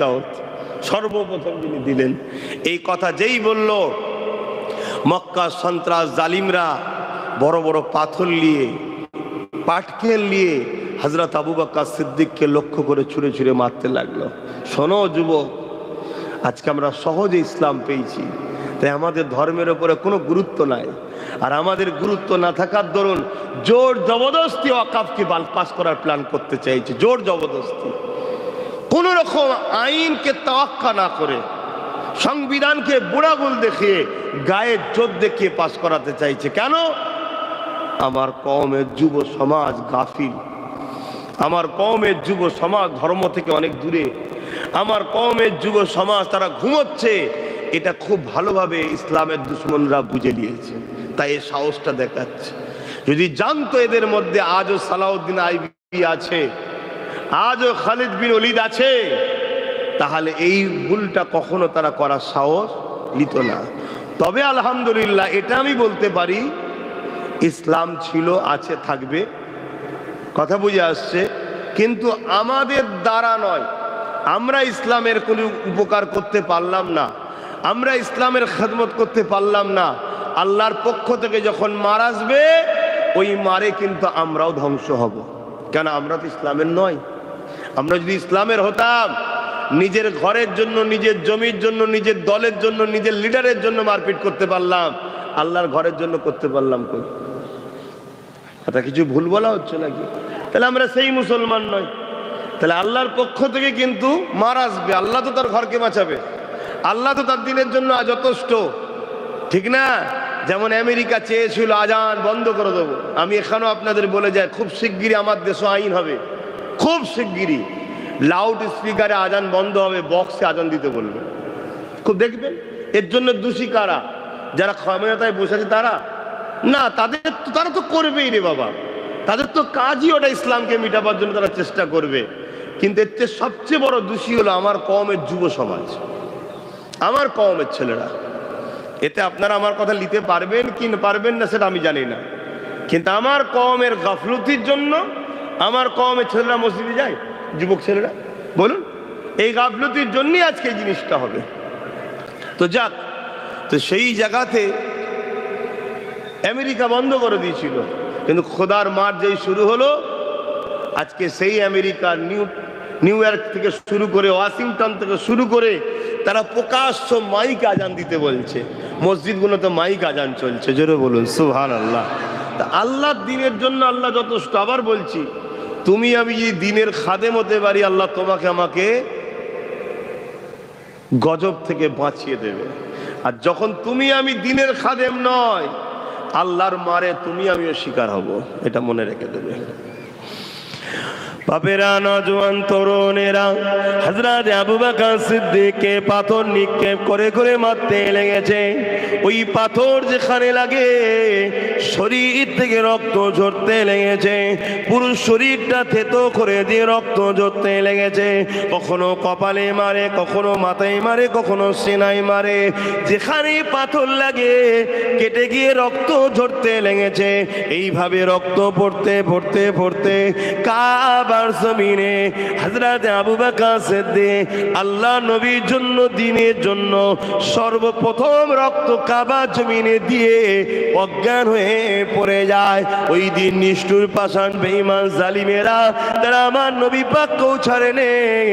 দাওয়াত সর্বপ্রথম যিনি দিলেন। এই কথা যেই বলল, মক্কা সন্ত্রাস জালিমরা বড় বড় পাথর নিয়ে, পাটকেল নিয়ে হযরত আবু বকর সিদ্দিককে লক্ষ্য করে ছুঁড়ে ছুঁড়ে মারতে লাগলো। শোনো যুবক, আজকে আমরা সহজে ইসলাম পেয়েছি, তাই আমাদের ধর্মের উপরে কোনো গুরুত্ব নাই। আর আমাদের গুরুত্ব না থাকার দরুন জোর জবরদস্তি ওয়াকফকে পাস করার প্ল্যান করতে চাইছে, জোর জবরদস্তি, কোন রকম আইনকে তাওয়াক্কা না করে, সংবিধানকে বুড়াগুল দেখিয়ে, গায়ে জোর দেখিয়ে পাস করাতে চাইছে। কেন? আমার কওমের যুব সমাজ গাফিল, আমার কওমের যুব সমাজ ধর্ম থেকে অনেক দূরে, আমার কওমের যুব সমাজ তারা ঘুমোচ্ছে। এটা খুব ভালোভাবে ইসলামের দুশমনরা বুঝে নিয়েছে, তাই এই সাহসটা দেখাচ্ছে। যদি জানতো এদের মধ্যে আজও সালাউদ্দিন আইবি আছে, আজও খালিদ বিন ওলীদ আছে, তাহলে এই ভুলটা কখনো তারা করার সাহস নিত না। তবে আলহামদুলিল্লাহ এটা আমি বলতে পারি, ইসলাম ছিল, আছে, থাকবে, কথা বুঝে আসছে। কিন্তু আমাদের দ্বারা নয়, আমরা ইসলামের কোনো উপকার করতে পারলাম না, আমরা ইসলামের খেদমত করতে পারলাম না। আল্লাহর পক্ষ থেকে যখন মার আসবে, ওই মারে কিন্তু আমরাও ধ্বংস হব। কেন? আমরা তো ইসলামের নয়। আমরা যদি ইসলামের হতাম, নিজের ঘরের জন্য, নিজের জমির জন্য, নিজের দলের জন্য, নিজের লিডারের জন্য মারপিট করতে পারলাম, আল্লাহর ঘরের জন্য করতে পারলাম কই? এটা কিছু ভুল বলা হচ্ছে নাকি? তাহলে আমরা সেই মুসলমান নয়। তাহলে আল্লাহর পক্ষ থেকে কিন্তু মার আসবে, আল্লাহ তো তার ঘরকে বাঁচাবে, আল্লাহ তো তার দিনের জন্য যথেষ্ট, ঠিক না? যেমন আমেরিকা চেয়েছিল আজান বন্ধ করে দেবো, আমি এখানেও আপনাদের বলে যাই, খুব শিগগিরই আমার দেশে আইন হবে, খুব শিগগিরই লাউড স্পিকারে আজান বন্ধ হবে, বক্সে আজান দিতে বলবে। খুব দেখবেন। এর জন্য দোষী কারা? যারা ক্ষমতায় বসেছে তারা না, তারা তো করবেই রে বাবা, তাদের তো কাজই ওটা, ইসলামকে মিটাবার জন্য তারা চেষ্টা করবে। কিন্তু এর চেয়ে সবচেয়ে বড় দোষী হলো আমার কওমের যুব সমাজ, আমার কওমের ছেলেরা। এতে আপনারা আমার কথা নিতে পারবেন কি পারবেন না সেটা আমি জানি না, কিন্তু আমার কওমের গাফলতির জন্য আমার কওমের ছেলেরা মসজিদে যায়, যুবক ছেলেরা, বলুন, এই গাফলতির জন্যই আজকে এই জিনিসটা হবে। তো যাক, তো সেই জায়গাতে আমেরিকা বন্ধ করে দিয়েছিল, কিন্তু খোদার মার যেই শুরু হলো, আজকে সেই আমেরিকা নিউ ইয়র্ক থেকে শুরু করে, ওয়াশিংটন থেকে শুরু করে, তারা প্রকাশ্য মাইক আজান দিতে বলছে। মসজিদগুলোতে মাইক আজান চলছে, জোরে বলুন সুবহানাল্লাহ। তা আল্লাহর দিনের জন্য আল্লাহ যথেষ্ট। আবার বলছি, তুমি আমি যদি দিনের খাদেম হতে পারি, আল্লাহ তোমাকে আমাকে গজব থেকে বাঁচিয়ে দেবে। আর যখন তুমি আমি দিনের খাদেম নয়, আল্লাহর মারে তুমি আমিও শিকার হব, এটা মনে রেখে দেবে। বাপেরা, নজওয়ান তরুণেরা হযরত আবু বকর সিদ্দিককে পাথর নিক্ষেপ করে করে মারতে লেগেছে। ওই পাথর যেখানে লাগে, শরীর থেকে রক্ত ঝরতে লেগেছে, পুরো শরীরটা থেতো করে দিয়ে রক্ত ঝরতে লেগেছে। কখনো কপালে মারে, কখনো মাথায় মারে, কখনো সিনায় মারে। যেখানে পাথর লাগে কেটে গিয়ে রক্ত ঝরতে লেগেছে। এইভাবে রক্ত পড়তে পড়তে পড়তে কাবার জমিনে হযরত আবু বকর সিদ্দিক আল্লাহ নবীর জন্য, দিনের জন্য সর্বপ্রথম রক্ত কাবা জমিনে দিয়ে অজ্ঞান হয়ে পড়ে যায়। ওই দিন নিষ্ঠুর পাষাণ বেঈমান জালিমেরা তারা আমার নবী পাককেও ছাড়ে নেই,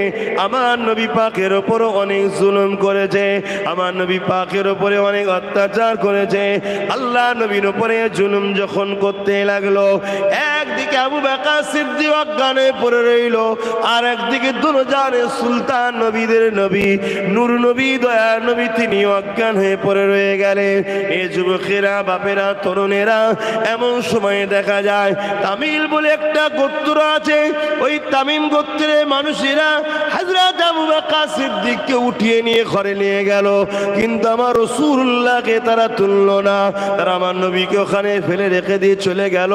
আমার নবী পাকের ওপর অনেক জুলুম করেছে, আমার নবী পাকের ওপরে অনেক অত্যাচার করেছে। আল্লাহ নবীর উপরে জুলুম যখন করতে লাগলো, একদিকে আবু বকর সিদ্দিক অজ্ঞানে পড়ে রইল, আর একদিকে দুজাহানের সুলতান নবীদের নবী নূর নবী, দয়া নবী, তিনি অজ্ঞান হয়ে পড়ে রয়ে গেলেন। এই যুবকেরা, বাপেরা, তরুণেরা, এমন সময়ে দেখা যায় তামিল বলে একটা গোত্র আছে, ওই তামিম গোত্রের মানুষেরা হযরত আবু বকর সিদ্দিককে উঠিয়ে নিয়ে ঘরে নিয়ে গেল, কিন্তু আমার রাসূলুল্লাহকে তারা তুললো না, তারা আমার নবীকে ওখানে ফেলে রেখে দিয়ে চলে গেল।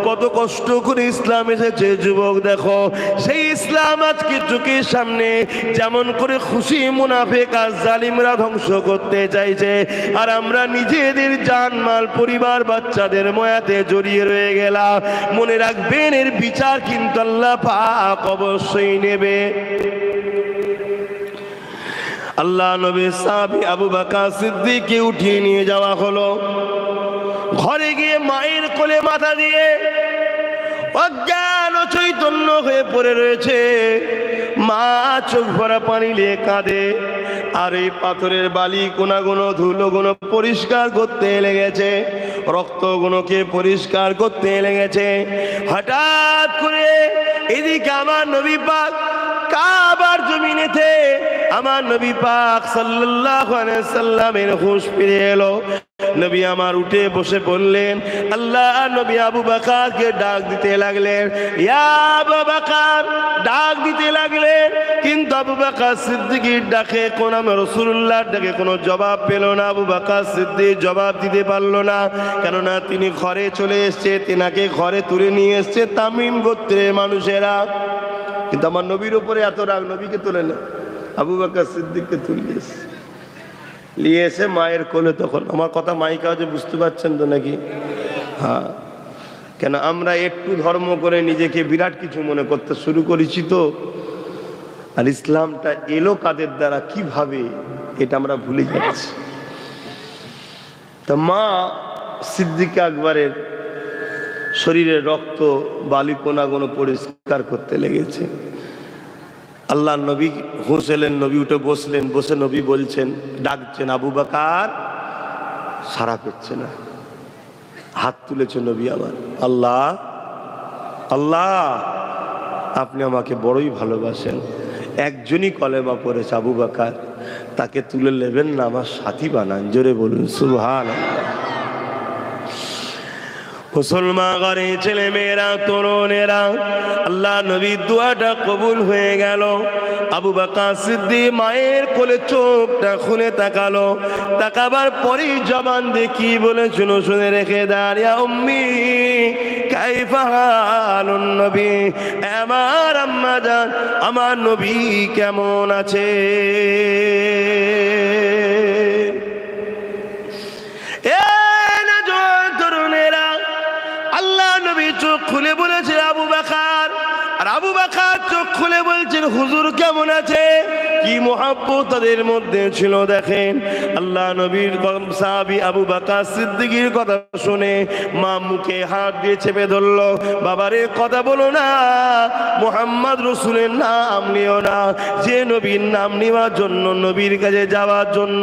কত কষ্ট করে ইসলাম এসেছে যুবক, দেখো সেই ইসলাম আজকে চোখের সামনে যেমন করে খুশি মুনাফিক আর জালিমরা ধ্বংস করতে চাইছে, আর আমরা নিজেদের জানমাল, পরিবার, বাচ্চাদের ময়াতে জড়িয়ে রয়ে গেলাম। মনে রাখবেন, এর বিচার কিন্তু আল্লাহ পাক অবশ্যই নেবে। আল্লাহ নবী সাহাবী আবু বকর সিদ্দিককে উঠিয়ে নিয়ে যাওয়া হলো। ঘরে গিয়ে মায়ের কোলে মাথা দিয়ে অজ্ঞান ও চৈতন্য হয়ে পড়ে রয়েছে। মা চোখ ভরা পানি নিয়ে কাঁদে, আর এই পাথরের বালি কোনাগুলো ধুলোগুলো পরিষ্কার করতে লেগেছে, রক্তগুলোকে পরিষ্কার করতে লেগেছে। হঠাৎ করে এদিকে আমার নবী পাক কাবার জমিনেতে আমার নবী পাক সাল্লাল্লাহু আলাইহি সাল্লামের হুঁশ ফিরে এলো। নবী আমার উঠে বসে পড়লেন। আল্লাহ নবী আবু বকরকে ডাক দিতে লাগলেন, ইয়া আবু বকর, ডাক দিতে লাগলেন। কিন্তু আবু বকর সিদ্দিকের ডাকে কোন রাসূলুল্লাহর ডাকে কোনো জবাব পেল না। আবু বকর সিদ্দিক জবাব দিতে পারল না, কেননা তিনি ঘরে চলে এসেছে, তেনাকে ঘরে তুলে নিয়ে এসেছে তামিম গোত্রের মানুষেরা। কিন্তু আমার নবীর উপরে এত রাগ, নবীকে তুলে না, আবু বকর সিদ্দিককে তুলে নিয়ে এসে মায়ের কোলে। তখন আমার কথা মাইকা যে বুঝতে পারছেন তো নাকি? হ্যাঁ, কেন আমরা একটু ধর্ম করে নিজেকে বিরাট কিছু মনে করতে শুরু করেছি তো। আর ইসলামটা এলো কাদের দ্বারা, কিভাবে, এটা আমরা ভুলে যাচ্ছি। তা মা সিদ্দিক আকবরের শরীরের রক্ত বালিকোনাগুলো পরিষ্কার করতে লেগেছে। আল্লাহ নবী হুঁশ এলেন, নবী উঠে বসলেন। বসে নবী বলছেন, ডাকছেন আবু বকর, সাড়া পেচ্ছে না। হাত তুলেছে নবী আমার, আল্লাহ আল্লাহ, আপনি আমাকে বড়ই ভালোবাসেন। একজনই কলেমা পড়েছে আবু বকর, তাকে তুলে নেবেন না, আমার সাথী বানান। জোরে বলুন সুবহানাল্লাহ। মুসলমান ঘরে ছেলে মেয়েরা, তরুণেরা, আল্লাহ নবীর দোয়াটা কবুল হয়ে গেল। আবু বকর সিদ্দিক মায়ের কোলে চোখটা খুলে তাকালো। তাকাবার পরেই জবান দিয়ে কি বলে শুনো, শুনে রেখে দাঁড়, ইয়া উম্মি কাইফা হালুন নবী, আমার আম্মা জান, আমার নবী কেমন আছে? চোখ খুলে বলেছে আবু বকর, আর আবু বকর চোখ খুলে বলছেন হুজুর কেমন আছে। কি মোহাব্বত তাদের মধ্যে ছিল দেখেন। আল্লাহ নবীর সাহাবী আবু বকর সিদ্দিকের কথা শুনে মা মুখে হাত দিয়ে চেপে ধরলো। বাবারে কথা বলো না, মুহাম্মদ রাসূলের নাম নিও না। যে নবীর নাম নেওয়ার জন্য, নবীর কাছে যাওয়ার জন্য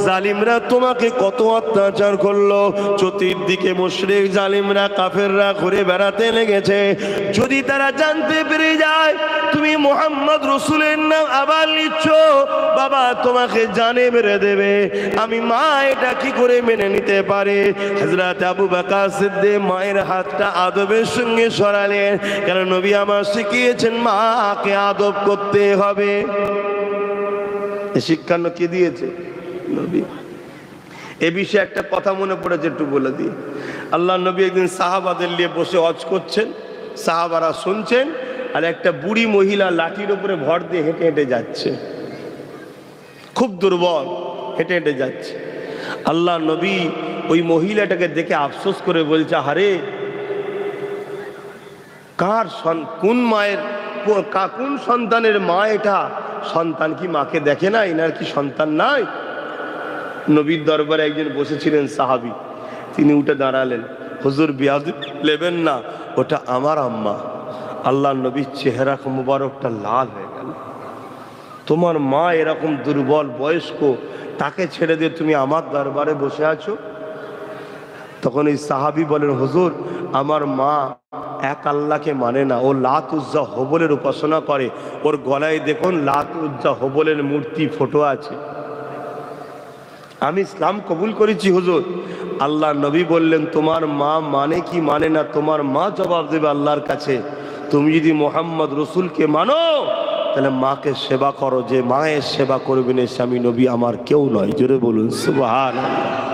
জালিমরা তোমাকে কত অত্যাচার করলো। চতুর্দিকে মুশরিক জালিমরা কাফেররা ঘুরে বেড়াতে লেগেছে। যদি তারা জানতে পেরে যায় তুমি মুহাম্মদ রাসূলের নাম আবার নিচ্ছ, বাবা তোমাকে জানে মেরে দেবে। আমি মা এটা কি করে মেনে নিতে পারে? হযরত আবু বকর সিদ্দিক মায়ের হাতটা আদবের সঙ্গে সরালেন, কারণ নবী আমার শিখিয়েছেন মাকে আদব করতে হবে। এই শিক্ষা কে দিয়েছে? নবী। এ বিষয়ে একটা কথা মনে পড়েছে, একটু বলে দিই। আল্লাহ নবী একদিন সাহাবাদের নিয়ে বসে ওয়াজ করছেন, সাহাবারা শুনছেন, আর একটা বুড়ি মহিলা লাঠির উপরে ভর দিয়ে হেঁটে হেঁটে যাচ্ছে, খুব দুর্বল, হেঁটে হেঁটে যাচ্ছে। আল্লাহ নবী ওই মহিলাটাকে দেখে আফসোস করে বলছে, আরে কার কোন মায়ের কোন সন্তানের মা এটা? সন্তান কি মাকে দেখে না? এনার কি সন্তান নাই? নবীর দরবারে একজন বসেছিলেন সাহাবী, তিনি উঠে দাঁড়ালেন, হুজুর বিয়াদব নেবেন না, ওটা আমার আম্মা। আল্লাহ নবীর চেহারা মুবারকটা লাল হয়ে গেল। তোমার মা এরকম দুর্বল বয়স্ক, তাকে ছেড়ে দিয়ে তুমি আমার দরবারে বসে আছো? তখন এই সাহাবী বলেন, হুজুর আমার মা এক আল্লাহকে মানে না, ও লাত উজ্জা হবলের উপাসনা করে। ওর গলায় দেখুন লাত উজ্জা হবলের মূর্তি ফটো আছে। আমি ইসলাম কবুল করেছি হুজুর। আল্লাহ নবী বললেন, তোমার মা মানে কি মানে না, তোমার মা জবাব দেবে আল্লাহর কাছে। তুমি যদি মোহাম্মদ রসুলকে মানো, তাহলে মাকে সেবা করো। যে মায়ের সেবা করবেন সে আমি নবী, আমার কেউ নয়। জোরে বলুন সুবহানাল্লাহ।